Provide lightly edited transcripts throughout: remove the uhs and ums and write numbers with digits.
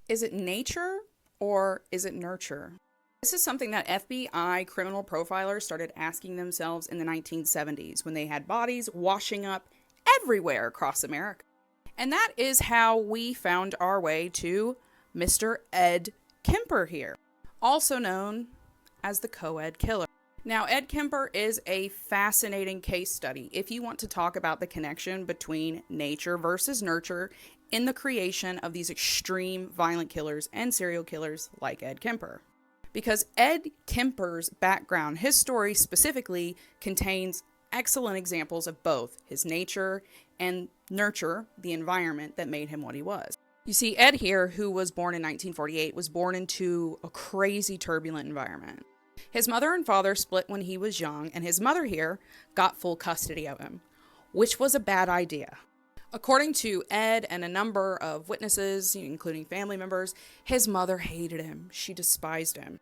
Is it nature or is it nurture? This is something that FBI criminal profilers started asking themselves in the 1970s when they had bodies washing up everywhere across America. And that is how we found our way to Mr. Ed Kemper here, also known as the co-ed killer. Now, Ed Kemper is a fascinating case study if you want to talk about the connection between nature versus nurture in the creation of these extreme violent killers and serial killers like Ed Kemper. Because Ed Kemper's background, his story specifically, contains excellent examples of both his nature and nurture, the environment that made him what he was. You see, Ed here, who was born in 1948, was born into a crazy turbulent environment. His mother and father split when he was young, and his mother here got full custody of him, which was a bad idea. According to Ed and a number of witnesses, including family members, his mother hated him. She despised him.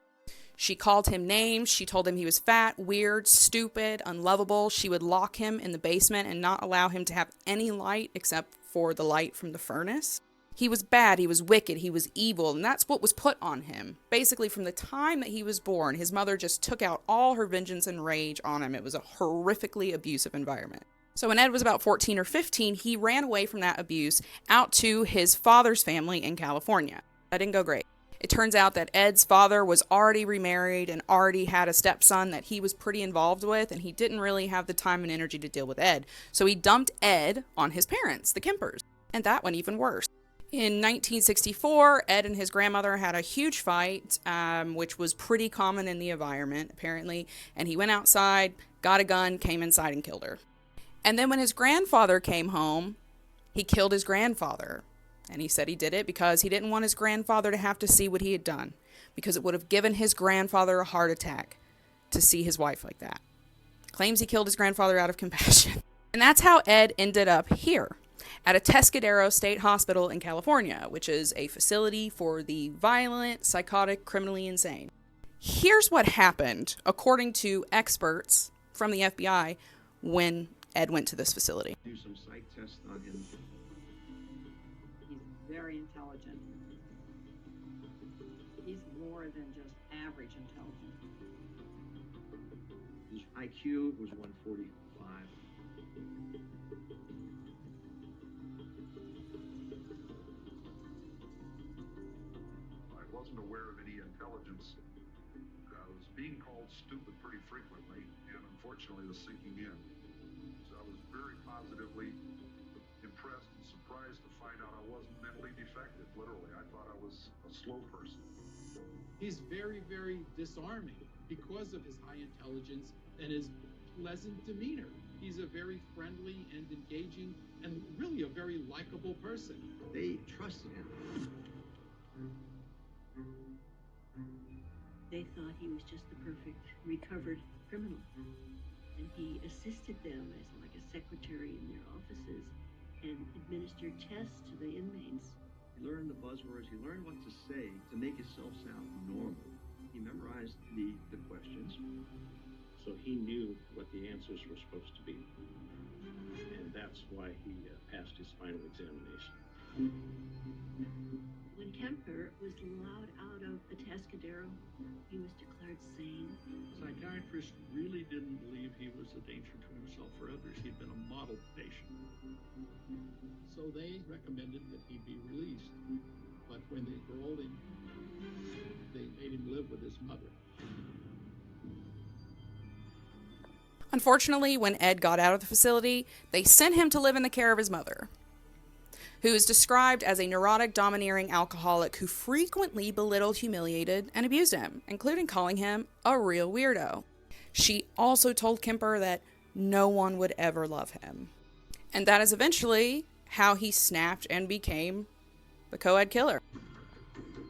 She called him names. She told him he was fat, weird, stupid, unlovable. She would lock him in the basement and not allow him to have any light except for the light from the furnace. He was bad, he was wicked, he was evil, and that's what was put on him. Basically, from the time that he was born, his mother just took out all her vengeance and rage on him. It was a horrifically abusive environment. So when Ed was about 14 or 15, he ran away from that abuse out to his father's family in California. That didn't go great. It turns out that Ed's father was already remarried and already had a stepson that he was pretty involved with, and he didn't really have the time and energy to deal with Ed. So he dumped Ed on his parents, the Kempers, and that went even worse. In 1964, Ed and his grandmother had a huge fight, which was pretty common in the environment, apparently, and he went outside, got a gun, came inside and killed her. And then when his grandfather came home, he killed his grandfather. And he said he did it because he didn't want his grandfather to have to see what he had done, because it would have given his grandfather a heart attack to see his wife like that. Claims he killed his grandfather out of compassion. And that's how Ed ended up here at a Tescadero State Hospital in California, which is a facility for the violent, psychotic, criminally insane. Here's what happened, according to experts from the FBI, when Ed went to this facility. Do some psych tests on him. He's very intelligent. He's more than just average intelligent. His IQ was 145. I wasn't aware of any intelligence. I was being called stupid pretty frequently, and unfortunately was sinking in. So I was very positively impressed and surprised to find out I wasn't mentally defective, literally. I thought I was a slow person. He's very, very disarming because of his high intelligence and his pleasant demeanor. He's a very friendly and engaging and really a very likable person. They trusted him. They thought he was just the perfect recovered criminal. And he assisted them as like a secretary in their offices and administered tests to the inmates. He learned the buzzwords. He learned what to say to make himself sound normal. He memorized the questions. So he knew what the answers were supposed to be. And that's why he passed his final examination. When Kemper was allowed out of the Tescadero, he was declared sane. Psychiatrists really didn't believe he was a danger to himself or others. He'd been a model patient. So they recommended that he be released. But when they paroled him, they made him live with his mother. Unfortunately, when Ed got out of the facility, they sent him to live in the care of his mother, who is described as a neurotic, domineering alcoholic who frequently belittled, humiliated, and abused him, including calling him a real weirdo. She also told Kemper that no one would ever love him. And that is eventually how he snapped and became the co-ed killer.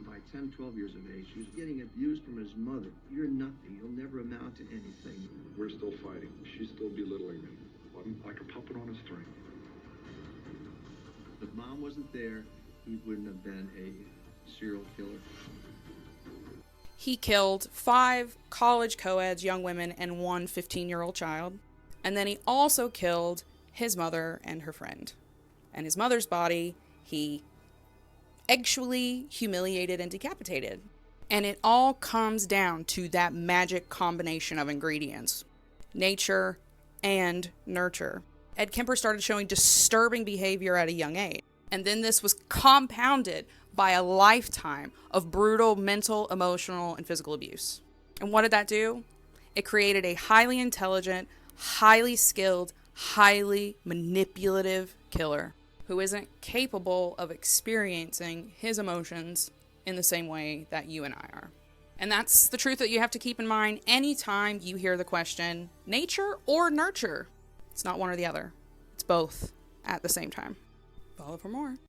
By 10, 12 years of age, he was getting abused from his mother. You're nothing. You'll never amount to anything. We're still fighting. She's still belittling him. I'm like a puppet on a string. If Mom wasn't there, he wouldn't have been a serial killer. He killed 5 college co-eds, young women, and 1 15-year-old child. And then he also killed his mother and her friend. And his mother's body, he actually humiliated and decapitated. And it all comes down to that magic combination of ingredients: nature and nurture. Ed Kemper started showing disturbing behavior at a young age. And then this was compounded by a lifetime of brutal mental, emotional, and physical abuse. And what did that do? It created a highly intelligent, highly skilled, highly manipulative killer who isn't capable of experiencing his emotions in the same way that you and I are. And that's the truth that you have to keep in mind anytime you hear the question, nature or nurture? It's not one or the other. It's both at the same time. Follow for more.